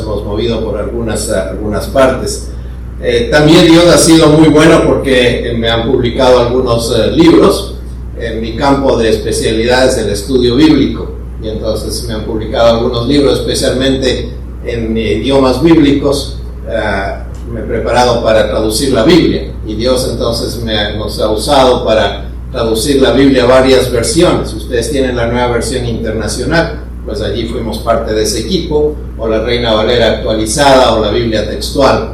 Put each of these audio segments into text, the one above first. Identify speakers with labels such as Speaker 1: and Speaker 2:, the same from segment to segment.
Speaker 1: hemos movido por algunas partes. También Dios ha sido muy bueno porque me han publicado algunos libros. En mi campo de especialidad es el estudio bíblico, y entonces me han publicado algunos libros, especialmente en idiomas bíblicos. Me he preparado para traducir la Biblia, y Dios entonces nos ha usado para traducir la Biblia a varias versiones. Ustedes tienen la nueva versión internacional, pues allí fuimos parte de ese equipo, o la Reina Valera actualizada, o la Biblia textual.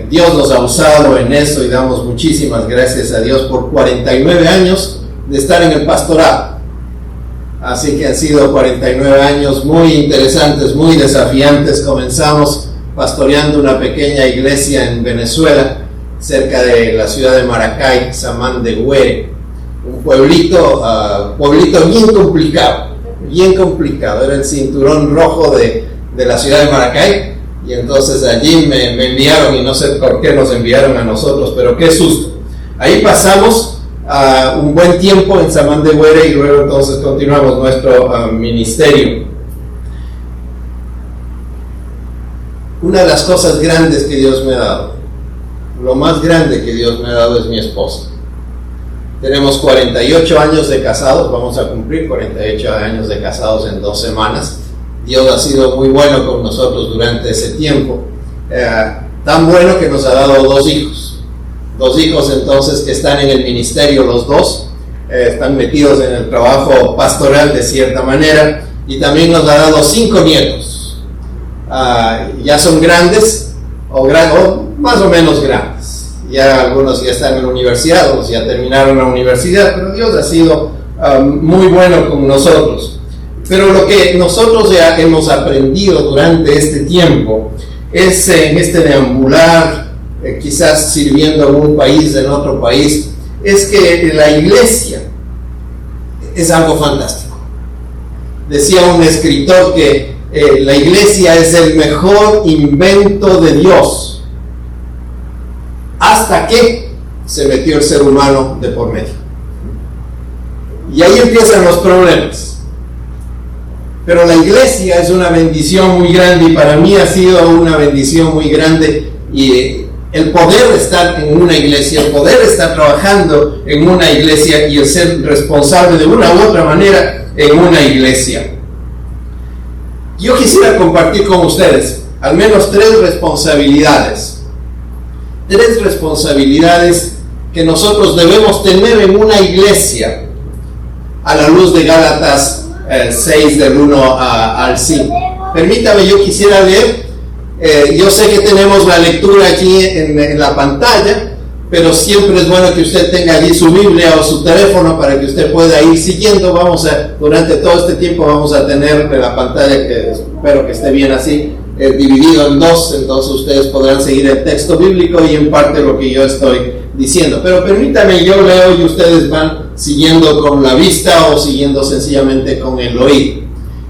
Speaker 1: Dios nos ha usado en eso, y damos muchísimas gracias a Dios por 49 años de estar en el pastorado. Así que han sido 49 años muy interesantes, muy desafiantes. Comenzamos pastoreando una pequeña iglesia en Venezuela, cerca de la ciudad de Maracay, Samán de Güere, un pueblito bien complicado, era el cinturón rojo de la ciudad de Maracay, y entonces allí me enviaron, y no sé por qué nos enviaron a nosotros, pero qué susto. Ahí pasamos un buen tiempo en Samán de Güere, y luego entonces continuamos nuestro ministerio. Una de las cosas grandes que Dios me ha dado, lo más grande que Dios me ha dado, es mi esposa. Tenemos 48 años de casados, vamos a cumplir 48 años de casados en 2 semanas. Dios ha sido muy bueno con nosotros durante ese tiempo, tan bueno que nos ha dado 2 hijos. 2 hijos entonces que están en el ministerio, los 2, están metidos en el trabajo pastoral de cierta manera, y también nos ha dado 5 nietos. Ya son grandes, o más o menos grandes. Ya algunos ya están en la universidad, otros ya terminaron la universidad, pero Dios ha sido muy bueno con nosotros. Pero lo que nosotros ya hemos aprendido durante este tiempo es en este deambular, quizás sirviendo en un país, en otro país, es que la iglesia es algo fantástico. Decía un escritor que la iglesia es el mejor invento de Dios, hasta que se metió el ser humano de por medio. Y ahí empiezan los problemas. Pero la iglesia es una bendición muy grande, y para mí ha sido una bendición muy grande, y el poder estar en una iglesia, el poder estar trabajando en una iglesia, y el ser responsable de una u otra manera en una iglesia. Yo quisiera compartir con ustedes al menos 3 responsabilidades. 3 responsabilidades que nosotros debemos tener en una iglesia, a la luz de Gálatas 6 del 1 al 5. Permítame, yo quisiera leer. Yo sé que tenemos la lectura aquí en la pantalla, pero siempre es bueno que usted tenga allí su Biblia o su teléfono para que usted pueda ir siguiendo. Durante todo este tiempo vamos a tener la pantalla, que espero que esté bien así, dividido en 2, entonces ustedes podrán seguir el texto bíblico y en parte lo que yo estoy diciendo. Pero permítame, yo leo y ustedes van siguiendo con la vista o siguiendo sencillamente con el oído.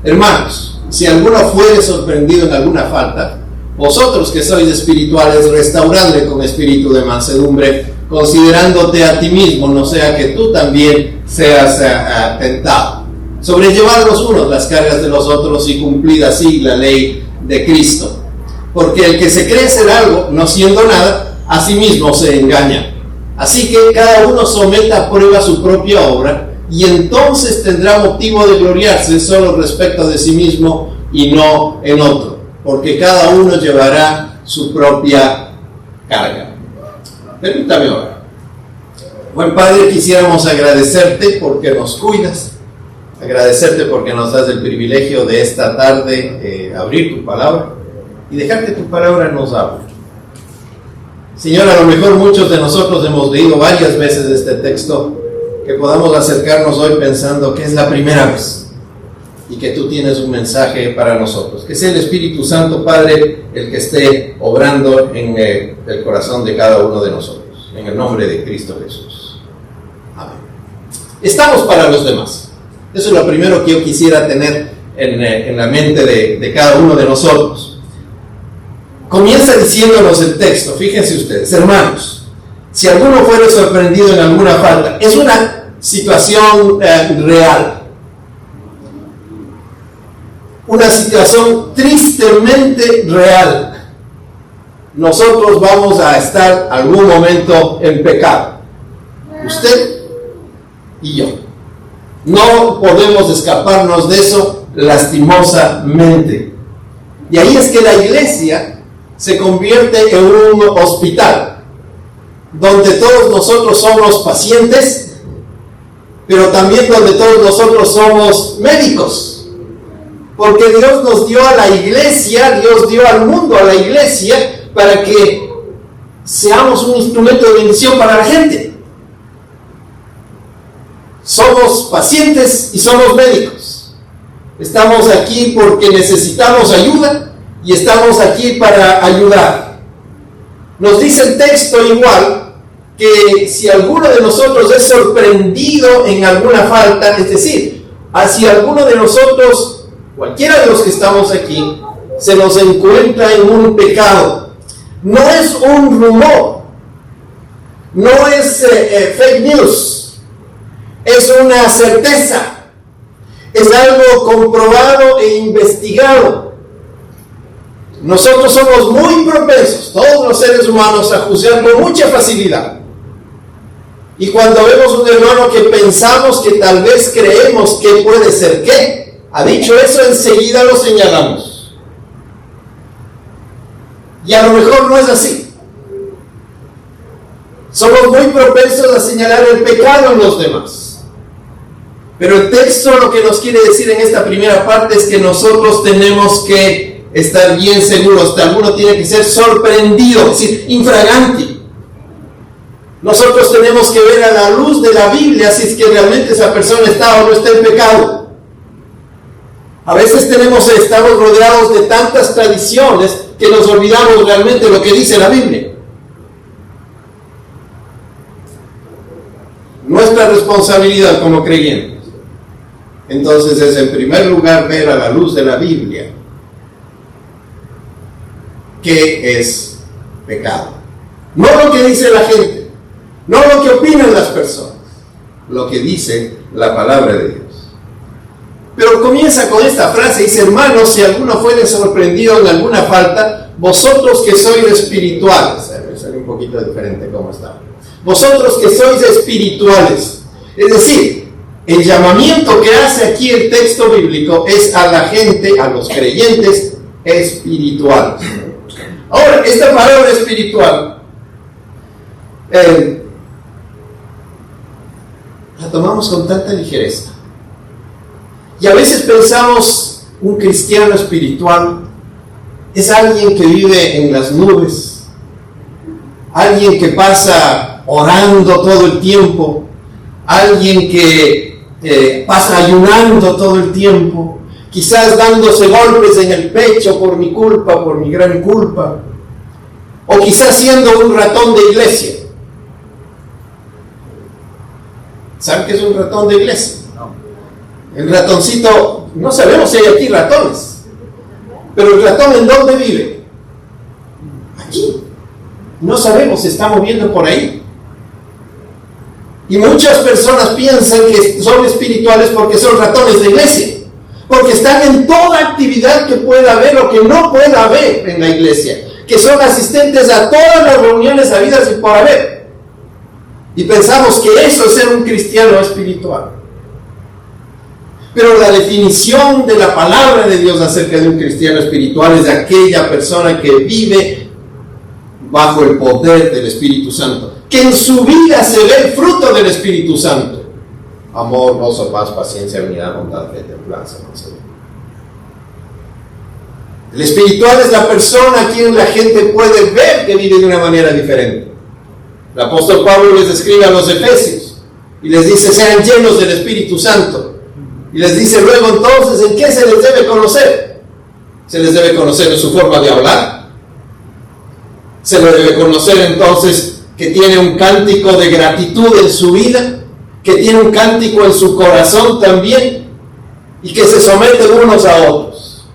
Speaker 1: Hermanos, si alguno fuere sorprendido en alguna falta, vosotros que sois espirituales, restauradle con espíritu de mansedumbre, considerándote a ti mismo, no sea que tú también seas tentado. Sobrellevad los unos las cargas de los otros, y cumplid así la ley de Cristo. Porque el que se cree ser algo, no siendo nada, a sí mismo se engaña. Así que cada uno someta a prueba su propia obra, y entonces tendrá motivo de gloriarse solo respecto de sí mismo y no en otro, porque cada uno llevará su propia carga. Permítame orar. Buen Padre, quisiéramos agradecerte porque nos cuidas, agradecerte porque nos das el privilegio de esta tarde abrir tu palabra y dejar que tu palabra nos hable. Señor, a lo mejor muchos de nosotros hemos leído varias veces este texto, que podamos acercarnos hoy pensando que es la primera vez y que tú tienes un mensaje para nosotros. Que sea el Espíritu Santo, Padre, el que esté obrando en el corazón de cada uno de nosotros. En el nombre de Cristo Jesús. Amén. Estamos para los demás. Eso es lo primero que yo quisiera tener en la mente de cada uno de nosotros. Comienza diciéndonos el texto, fíjense ustedes, hermanos, si alguno fuere sorprendido en alguna falta, es una situación real. una situación tristemente real. Nosotros vamos a estar algún momento en pecado. Usted y yo. No podemos escaparnos de eso lastimosamente. Y ahí es que la iglesia se convierte en un hospital, donde todos nosotros somos pacientes, pero también donde todos nosotros somos médicos. Porque Dios nos dio a la iglesia, Dios dio al mundo a la iglesia, para que seamos un instrumento de bendición para la gente. Somos pacientes y somos médicos. Estamos aquí porque necesitamos ayuda y estamos aquí para ayudar. Nos dice el texto igual que si alguno de nosotros es sorprendido en alguna falta, es decir, si alguno de nosotros, cualquiera de los que estamos aquí, se nos encuentra en un pecado, no es un rumor, no es fake news, es una certeza, es algo comprobado e investigado. Nosotros somos muy propensos, todos los seres humanos, a juzgar con mucha facilidad. Y cuando vemos un hermano que pensamos que tal vez creemos que puede ser que ha dicho eso, enseguida lo señalamos. Y a lo mejor no es así. Somos muy propensos a señalar el pecado en los demás. Pero el texto lo que nos quiere decir en esta primera parte es que nosotros tenemos que estar bien seguros. Alguno tiene que ser sorprendido, es decir, infraganti. Nosotros tenemos que ver a la luz de la Biblia si es que realmente esa persona está o no está en pecado. A veces estamos rodeados de tantas tradiciones que nos olvidamos realmente lo que dice la Biblia. Nuestra responsabilidad como creyentes, entonces, es en primer lugar ver a la luz de la Biblia qué es pecado. No lo que dice la gente, no lo que opinan las personas, lo que dice la palabra de Dios. Pero comienza con esta frase, dice: hermanos, si alguno fuere sorprendido en alguna falta, vosotros que sois espirituales, me sale un poquito diferente cómo está, vosotros que sois espirituales, es decir, el llamamiento que hace aquí el texto bíblico es a la gente, a los creyentes espirituales. Ahora, esta palabra espiritual la tomamos con tanta ligereza. Y a veces pensamos, un cristiano espiritual es alguien que vive en las nubes, alguien que pasa orando todo el tiempo, alguien que pasa ayunando todo el tiempo, quizás dándose golpes en el pecho por mi culpa, por mi gran culpa, o quizás siendo un ratón de iglesia. ¿Saben qué es un ratón de iglesia? El ratoncito, no sabemos si hay aquí ratones, pero el ratón, ¿en dónde vive? Aquí. No sabemos, se está moviendo por ahí. Y muchas personas piensan que son espirituales porque son ratones de iglesia, porque están en toda actividad que pueda haber o que no pueda haber en la iglesia, que son asistentes a todas las reuniones habidas y por haber. Y pensamos que eso es ser un cristiano espiritual. Pero la definición de la palabra de Dios acerca de un cristiano espiritual es de aquella persona que vive bajo el poder del Espíritu Santo, que en su vida se ve el fruto del Espíritu Santo: amor, gozo, paz, paciencia, unidad, bondad, fe, templanza, mansedumbre. El espiritual es la persona a quien la gente puede ver que vive de una manera diferente. El apóstol Pablo les escribe a los Efesios y les dice: sean llenos del Espíritu Santo. Y les dice luego, entonces, ¿en qué se les debe conocer? Se les debe conocer en su forma de hablar. Se les debe conocer entonces que tiene un cántico de gratitud en su vida, que tiene un cántico en su corazón también, y que se someten unos a otros.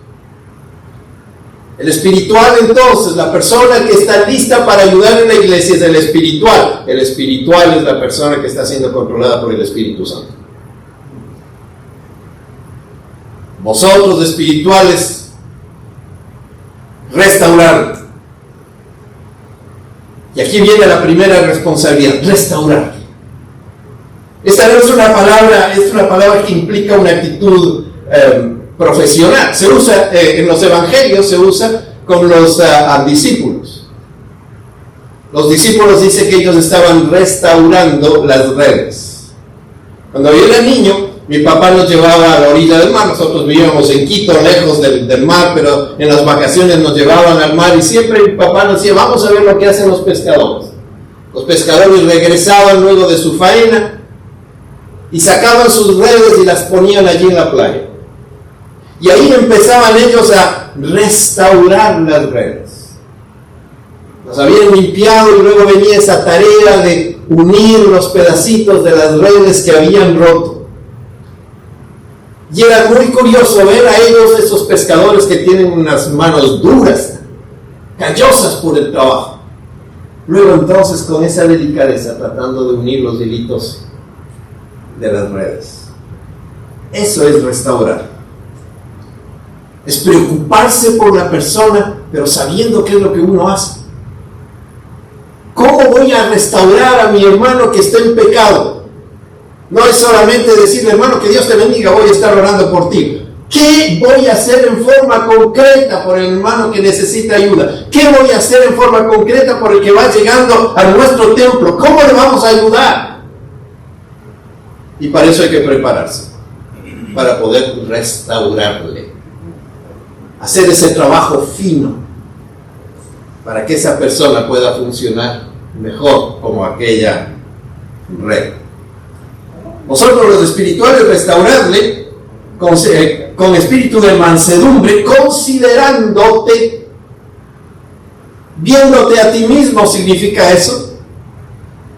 Speaker 1: El espiritual, entonces, la persona que está lista para ayudar en la iglesia, es el espiritual. El espiritual es la persona que está siendo controlada por el Espíritu Santo. vosotros espirituales, restaurar. Y aquí viene la primera responsabilidad, restaurar. Esta no es una palabra que implica una actitud profesional. Se usa en los evangelios, se usa con los discípulos. Los discípulos dicen que ellos estaban restaurando las redes. Cuando yo era niño, mi papá nos llevaba a la orilla del mar. Nosotros vivíamos en Quito, lejos del mar, pero en las vacaciones nos llevaban al mar y siempre mi papá nos decía, vamos a ver lo que hacen los pescadores. Los pescadores regresaban luego de su faena y sacaban sus redes y las ponían allí en la playa. Y ahí empezaban ellos a restaurar las redes. Las habían limpiado y luego venía esa tarea de unir los pedacitos de las redes que habían roto. Y era muy curioso ver a ellos, esos pescadores que tienen unas manos duras, callosas por el trabajo. Luego entonces con esa delicadeza tratando de unir los hilitos de las redes. Eso es restaurar. Es preocuparse por la persona, pero sabiendo qué es lo que uno hace. ¿Cómo voy a restaurar a mi hermano que está en pecado? No es solamente decirle, hermano, que Dios te bendiga, voy a estar orando por ti. ¿Qué voy a hacer en forma concreta por el hermano que necesita ayuda? ¿Qué voy a hacer en forma concreta por el que va llegando a nuestro templo? ¿Cómo le vamos a ayudar? Y para eso hay que prepararse, para poder restaurarle. Hacer ese trabajo fino, para que esa persona pueda funcionar mejor como aquella red. Nosotros los espirituales restaurarle con espíritu de mansedumbre, considerándote, viéndote a ti mismo, significa eso.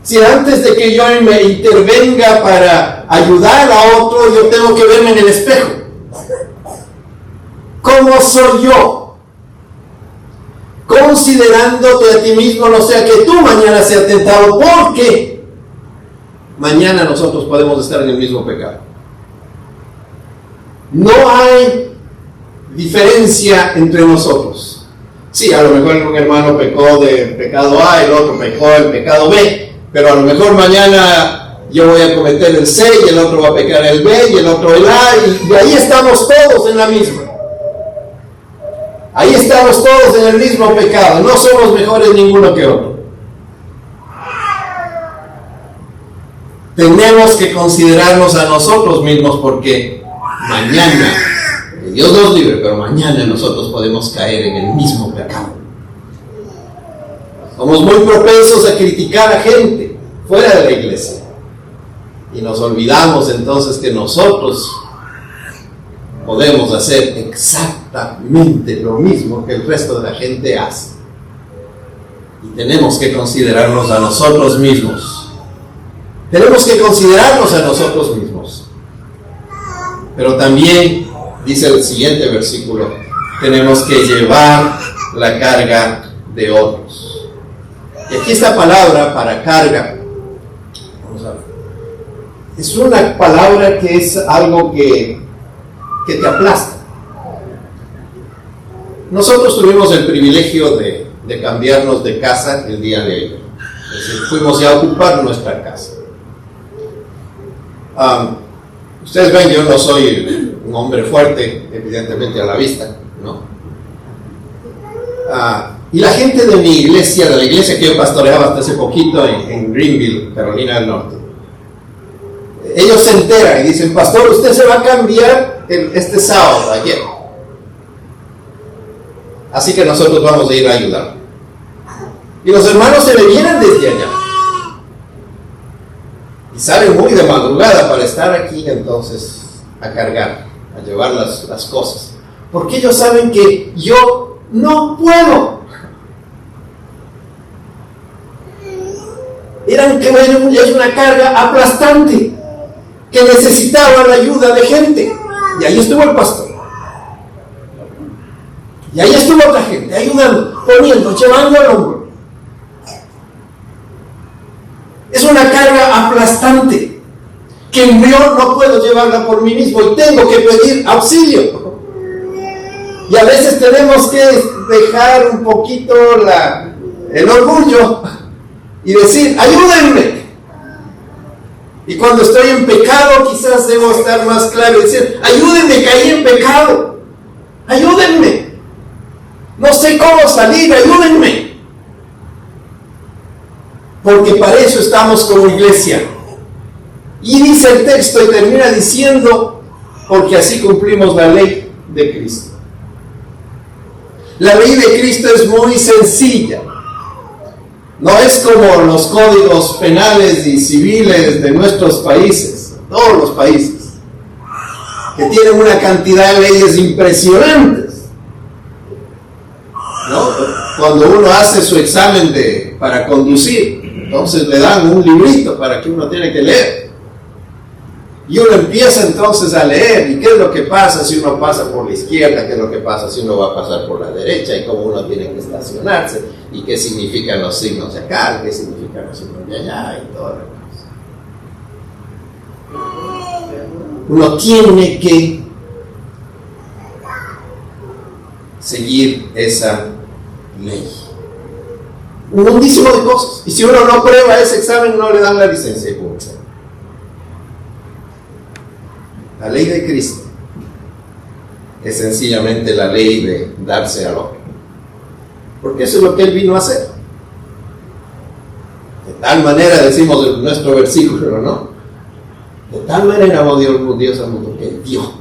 Speaker 1: Si antes de que yo me intervenga para ayudar a otro, yo tengo que verme en el espejo. ¿Cómo soy yo? Considerándote a ti mismo, no sea que tú mañana seas tentado, porque mañana nosotros podemos estar en el mismo pecado. No hay diferencia entre nosotros. Sí, a lo mejor un hermano pecó del pecado A, el otro pecó del pecado B, pero a lo mejor mañana yo voy a cometer el C y el otro va a pecar el B y el otro el A, y ahí estamos todos en la misma. Ahí estamos todos en el mismo pecado, no somos mejores ninguno que otro. Tenemos que considerarnos a nosotros mismos porque mañana, que Dios nos libre, pero mañana nosotros podemos caer en el mismo pecado. Somos muy propensos a criticar a gente fuera de la iglesia y nos olvidamos entonces que nosotros podemos hacer exactamente lo mismo que el resto de la gente hace. Y tenemos que considerarnos a nosotros mismos. Tenemos que considerarnos a nosotros mismos. Pero también, dice el siguiente versículo, tenemos que llevar la carga de otros. Y aquí esta palabra para carga, vamos a ver, es una palabra que es algo que te aplasta. Nosotros tuvimos el privilegio de cambiarnos de casa el día de ayer. Es decir, fuimos ya a ocupar nuestra casa. Ustedes ven, yo no soy un hombre fuerte, evidentemente a la vista, ¿no? Y la gente de mi iglesia, de la iglesia que yo pastoreaba hasta hace poquito en Greenville, Carolina del Norte, ellos se enteran y dicen, pastor, usted se va a cambiar este sábado, ayer. Así que nosotros vamos a ir a ayudar. Y los hermanos se le vienen desde allá. Y salen muy de madrugada para estar aquí entonces a cargar, a llevar las cosas. Porque ellos saben que yo no puedo. Es una carga aplastante que necesitaba la ayuda de gente. Y ahí estuvo el pastor. Y ahí estuvo otra gente, ayudando, poniendo, llevando al hombro. Es una carga aplastante que yo no puedo llevarla por mí mismo y tengo que pedir auxilio. Y a veces tenemos que dejar un poquito el orgullo y decir, ayúdenme. Y cuando estoy en pecado, quizás debo estar más claro y decir, ayúdenme, caí en pecado. Ayúdenme. No sé cómo salir, ayúdenme. Porque para eso estamos como iglesia. Y dice el texto y termina diciendo, porque así cumplimos la ley de Cristo. La ley de Cristo es muy sencilla. No es como los códigos penales y civiles de nuestros países, todos los países, que tienen una cantidad de leyes impresionantes, ¿no? Cuando uno hace su examen para conducir, entonces le dan un librito para que uno tiene que leer. Y uno empieza entonces a leer, y qué es lo que pasa si uno pasa por la izquierda, qué es lo que pasa si uno va a pasar por la derecha, y cómo uno tiene que estacionarse, y qué significan los signos de acá, qué significan los signos de allá, y todo lo demás. Uno tiene que seguir esa ley. Un montón de cosas. Y si uno no prueba ese examen, no le dan la licencia de conducir. La ley de Cristo es sencillamente la ley de darse al otro. Porque eso es lo que Él vino a hacer. De tal manera, decimos en nuestro versículo, ¿no? De tal manera amó Dios al mundo que Él dio.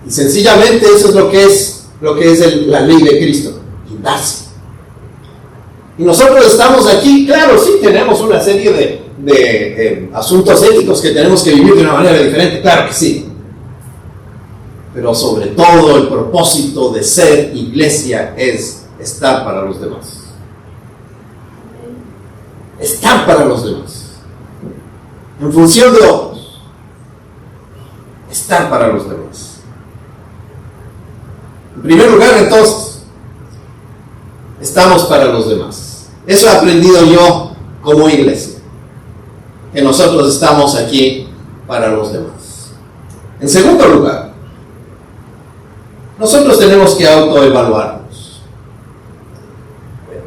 Speaker 1: Y sencillamente eso es lo que es la ley de Cristo. Y darse. Y nosotros estamos aquí, claro, sí tenemos una serie de asuntos éticos que tenemos que vivir de una manera diferente, claro que sí. Pero sobre todo el propósito de ser iglesia es estar para los demás. Estar para los demás. En función de otros. Estar para los demás. En primer lugar, entonces, estamos para los demás. Eso he aprendido yo como iglesia. Que nosotros estamos aquí para los demás. En segundo lugar, nosotros tenemos que autoevaluarnos.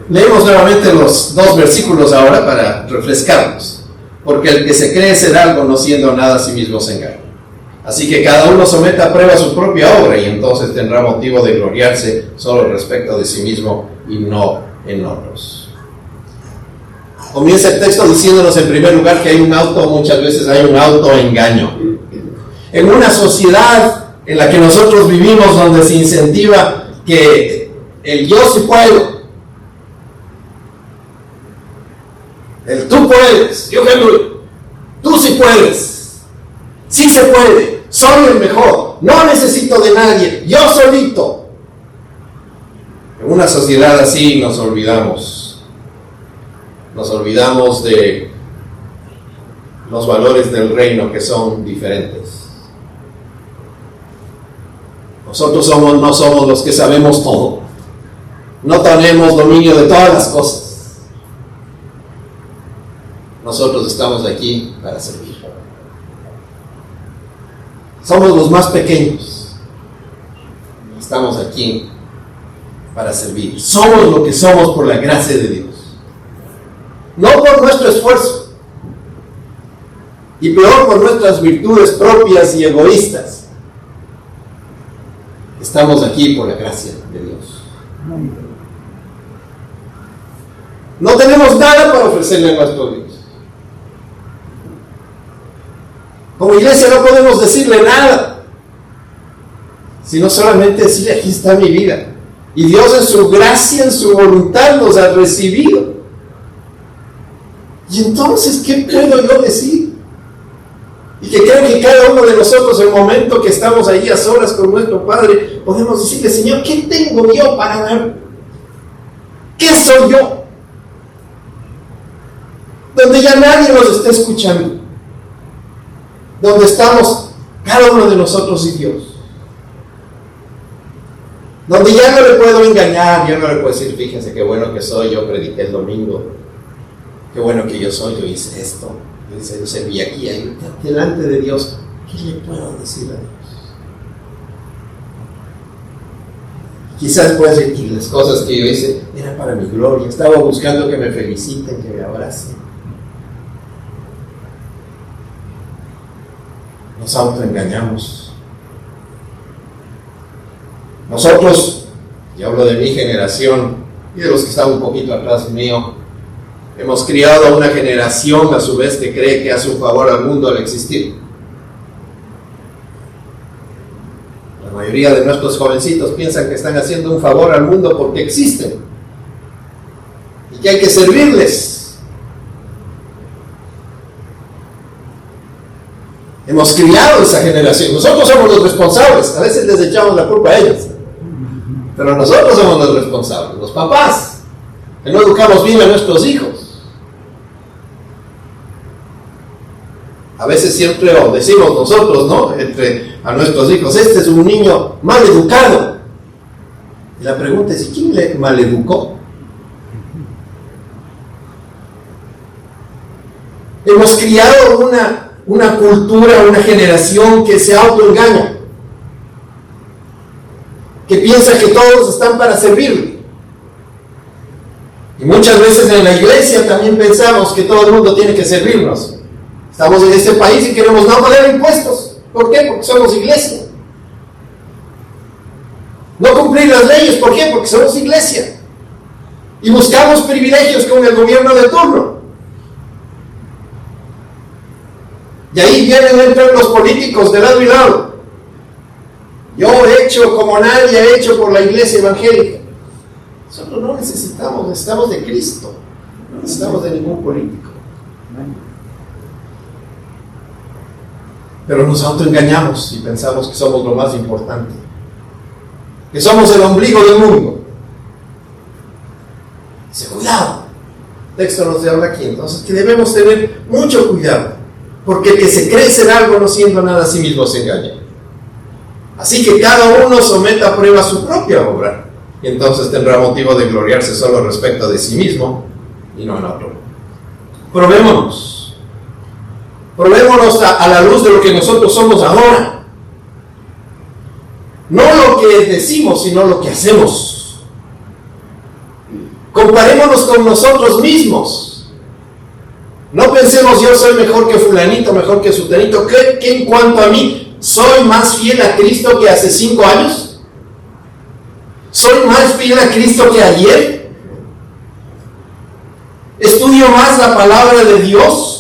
Speaker 1: Leemos nuevamente los 2 versículos ahora para refrescarnos. Porque el que se cree ser algo no siendo nada a sí mismo se engaña. Así que cada uno someta a prueba su propia obra y entonces tendrá motivo de gloriarse solo respecto de sí mismo y no en otros. Comienza el texto diciéndonos en primer lugar que muchas veces hay un autoengaño. En una sociedad en la que nosotros vivimos, donde se incentiva que el yo sí puedo, el tú puedes, tú sí puedes, sí se puede, soy el mejor, no necesito de nadie, yo solito. En una sociedad así nos olvidamos de los valores del reino, que son diferentes. Nosotros no somos los que sabemos todo. No tenemos dominio de todas las cosas. Nosotros estamos aquí para servir. Somos los más pequeños. Estamos aquí para servir. Somos lo que somos por la gracia de Dios. No por nuestro esfuerzo, y peor por nuestras virtudes propias y egoístas. Estamos aquí por la gracia de Dios. No tenemos nada para ofrecerle a nuestro Dios. Como iglesia no podemos decirle nada, sino solamente decirle, aquí está mi vida. Y Dios en su gracia, en su voluntad nos ha recibido. Y entonces, ¿qué puedo yo decir? Y que creo que cada uno de nosotros, en el momento que estamos ahí a solas con nuestro Padre, podemos decirle, Señor, ¿qué tengo yo para dar? ¿Qué soy yo? Donde ya nadie nos está escuchando. Donde estamos cada uno de nosotros y Dios. Donde ya no le puedo engañar, ya no le puedo decir, fíjense qué bueno que soy, yo prediqué el domingo. qué bueno que yo soy, yo hice esto, yo serví aquí, ahí, delante de Dios, ¿qué le puedo decir a Dios? Quizás pueda decir, y las cosas que yo hice eran para mi gloria, estaba buscando que me feliciten, que me abracen. Nos autoengañamos. Nosotros, yo hablo de mi generación y de los que están un poquito atrás mío, hemos criado a una generación a su vez que cree que hace un favor al mundo al existir. La mayoría de nuestros jovencitos piensan que están haciendo un favor al mundo porque existen y que hay que servirles. Hemos criado esa generación. Nosotros somos los responsables. A veces les echamos la culpa a ellos, pero nosotros somos los responsables, los papás, que no educamos bien a nuestros hijos. A veces siempre decimos nosotros, ¿no? A nuestros hijos, este es un niño mal educado. Y la pregunta es, ¿y quién le maleducó? Hemos criado una cultura, una generación que se autoengaña, que piensa que todos están para servirle. Y muchas veces en la iglesia también pensamos que todo el mundo tiene que servirnos. Estamos en este país y queremos no pagar impuestos. ¿Por qué? Porque somos iglesia. No cumplir las leyes. ¿Por qué? Porque somos iglesia. Y buscamos privilegios con el gobierno de turno. Y ahí vienen entre los políticos de lado y lado. Yo he hecho como nadie ha hecho por la iglesia evangélica. Nosotros no necesitamos de Cristo. No necesitamos de ningún político. Pero nos autoengañamos y pensamos que somos lo más importante, que somos el ombligo del mundo. Dice, cuidado. El texto nos habla aquí, entonces, que debemos tener mucho cuidado, porque el que se cree ser algo no siendo nada a sí mismo se engaña. Así que cada uno someta a prueba su propia obra, y entonces tendrá motivo de gloriarse solo respecto de sí mismo y no en otro. Probémonos a la luz de lo que nosotros somos ahora. No lo que decimos, sino lo que hacemos. Comparémonos con nosotros mismos. No pensemos yo soy mejor que fulanito, mejor que sutanito. ¿Que en cuanto a mí soy más fiel a Cristo que hace 5 años? ¿Soy más fiel a Cristo que ayer? ¿Estudio más la palabra de Dios?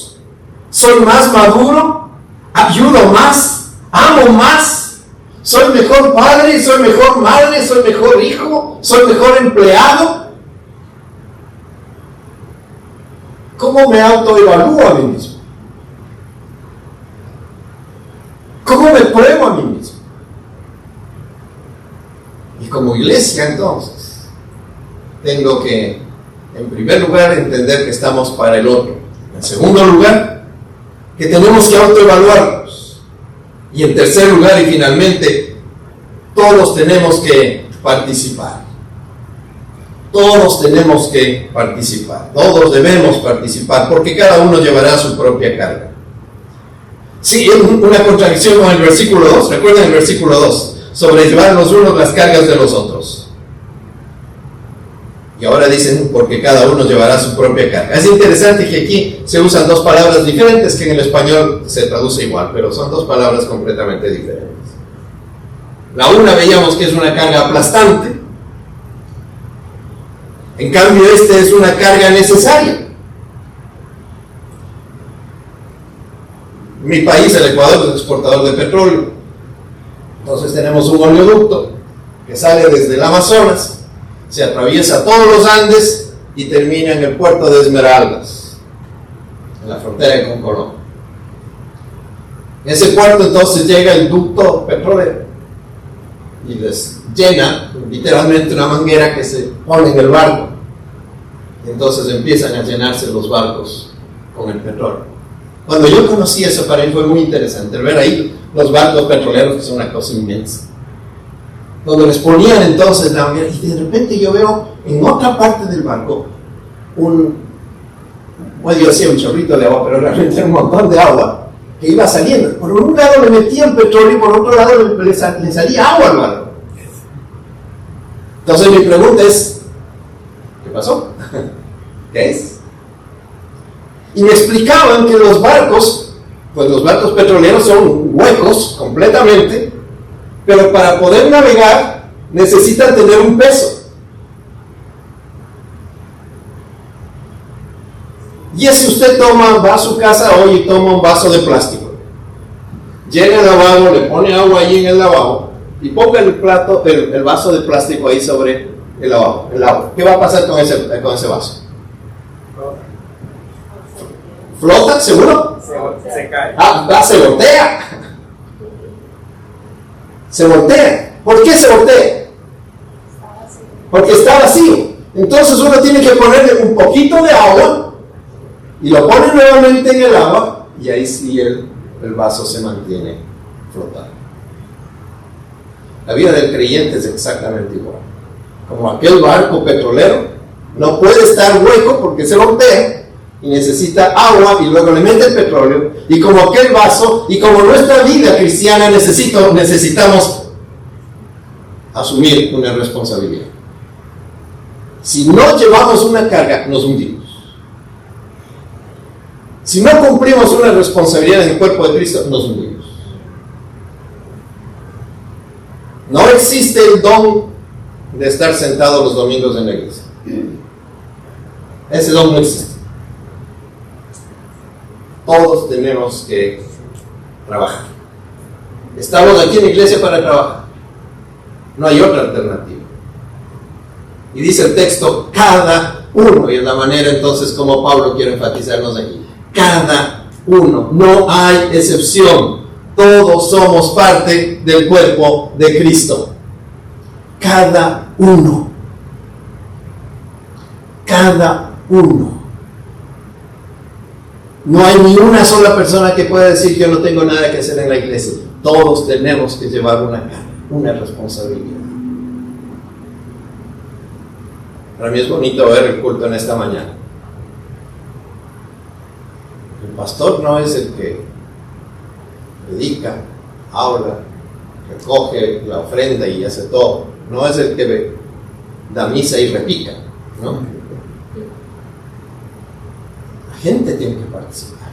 Speaker 1: ¿Soy más maduro? ¿Ayudo más? ¿Amo más? ¿Soy mejor padre? ¿Soy mejor madre? ¿Soy mejor hijo? ¿Soy mejor empleado? ¿Cómo me autoevalúo a mí mismo? ¿Cómo me pruebo a mí mismo? Y como iglesia, entonces, tengo que, en primer lugar, entender que estamos para el otro. En segundo lugar, que tenemos que autoevaluarnos. Y en tercer lugar y finalmente, todos tenemos que participar. Todos tenemos que participar. Todos debemos participar, porque cada uno llevará su propia carga. Sí, es una contradicción con el versículo 2. Recuerden el versículo 2. Sobrellevar los unos las cargas de los otros. Y ahora dicen, porque cada uno llevará su propia carga. Es interesante que aquí se usan dos palabras diferentes, que en el español se traduce igual, pero son dos palabras completamente diferentes. La una veíamos que es una carga aplastante. En cambio, esta es una carga necesaria. Mi país, el Ecuador, es exportador de petróleo. Entonces tenemos un oleoducto que sale desde el Amazonas, se atraviesa todos los Andes y termina en el puerto de Esmeraldas, en la frontera con Colombia. En ese puerto entonces llega el ducto petrolero y les llena literalmente una manguera que se pone en el barco. Entonces empiezan a llenarse los barcos con el petróleo. Cuando yo conocí eso, para mí fue muy interesante ver ahí los barcos petroleros, que son una cosa inmensa, donde les ponían entonces la manguera, y de repente yo veo en otra parte del barco un Bueno, yo hacía un chorrito de agua, pero realmente era un montón de agua que iba saliendo. Por un lado le metían petróleo y por otro lado le salía agua, hermano. Entonces mi pregunta es, ¿qué pasó? ¿Qué es? Y me explicaban que los barcos, pues los barcos petroleros son huecos completamente, pero para poder navegar necesitan tener un peso. Y es si usted va a su casa hoy y toma un vaso de plástico, llega al lavabo, le pone agua ahí en el lavabo y ponga el vaso de plástico ahí sobre el lavabo, el agua. ¿Qué va a pasar con ese vaso? ¿Flota? ¿Seguro?
Speaker 2: Se cae.
Speaker 1: Se voltea. Se voltea. ¿Por qué se voltea? Porque está vacío. Entonces uno tiene que ponerle un poquito de agua y lo pone nuevamente en el agua y ahí sí el vaso se mantiene flotando. La vida del creyente es exactamente igual. Como aquel barco petrolero no puede estar hueco porque se voltea y necesita agua y luego le mete el petróleo, y como aquel vaso y como nuestra vida cristiana necesitamos asumir una responsabilidad. Si no llevamos una carga, nos hundimos. Si no cumplimos una responsabilidad en el cuerpo de Cristo, nos hundimos. No existe el don de estar sentado los domingos en la iglesia. Ese don no existe. Todos tenemos que trabajar. Estamos aquí en la iglesia para trabajar. No hay otra alternativa. Y dice el texto, cada uno, y es la manera entonces como Pablo quiere enfatizarnos aquí. Cada uno, no hay excepción. Todos somos parte del cuerpo de Cristo. Cada uno. Cada uno. No hay ni una sola persona que pueda decir yo no tengo nada que hacer en la iglesia. Todos tenemos que llevar una carga, una responsabilidad. Para mí es bonito ver el culto en esta mañana. El pastor no es el que predica, habla, recoge la ofrenda y hace todo. No es el que da misa y repica, ¿no? La gente tiene que participar.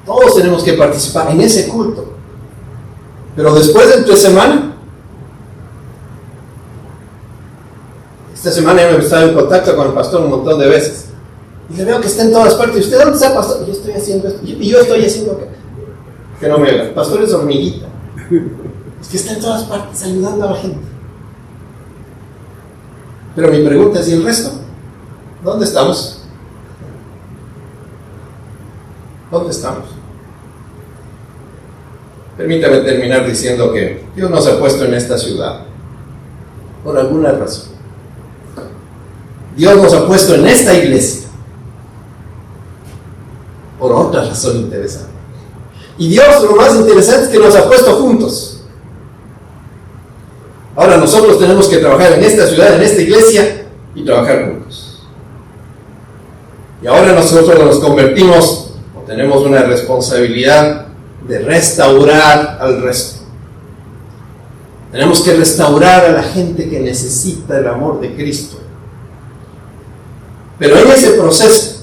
Speaker 1: Todos tenemos que participar en ese culto. Pero después de entre semana, esta semana yo he estado en contacto con el pastor un montón de veces. Y le veo que está en todas partes. ¿Y usted dónde está, pastor? Yo estoy haciendo esto. Y yo estoy haciendo que no me haga. El pastor es hormiguita. Es que está en todas partes ayudando a la gente. Pero mi pregunta es, ¿y el resto? ¿Dónde estamos? ¿Dónde estamos? Permítame terminar diciendo que Dios nos ha puesto en esta ciudad por alguna razón. Dios nos ha puesto en esta iglesia por otra razón interesante. Y Dios, lo más interesante es que nos ha puesto juntos. Ahora nosotros tenemos que trabajar en esta ciudad, en esta iglesia, y trabajar juntos. Y ahora nosotros nos convertimos, o tenemos una responsabilidad de restaurar al resto. Tenemos que restaurar a la gente que necesita el amor de Cristo. Pero en ese proceso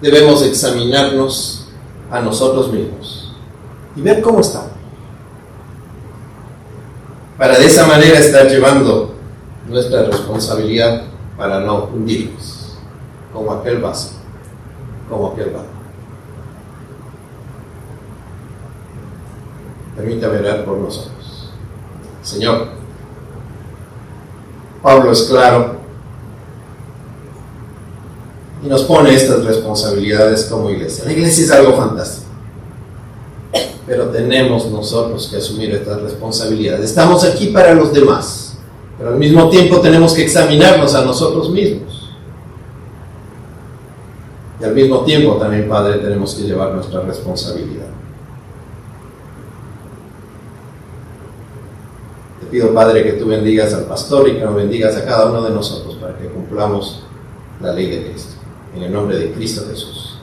Speaker 1: debemos examinarnos a nosotros mismos y ver cómo estamos, para de esa manera estar llevando nuestra responsabilidad para no hundirnos como aquel vaso, como aquel barco. Permítame orar por nosotros. Señor, Pablo es claro y nos pone estas responsabilidades como iglesia. La iglesia es algo fantástico, pero tenemos nosotros que asumir estas responsabilidades. Estamos aquí para los demás, pero al mismo tiempo tenemos que examinarnos a nosotros mismos. Y al mismo tiempo también, Padre, tenemos que llevar nuestra responsabilidad. Te pido, Padre, que tú bendigas al pastor y que nos bendigas a cada uno de nosotros para que cumplamos la ley de Cristo. en el nombre de Cristo Jesús.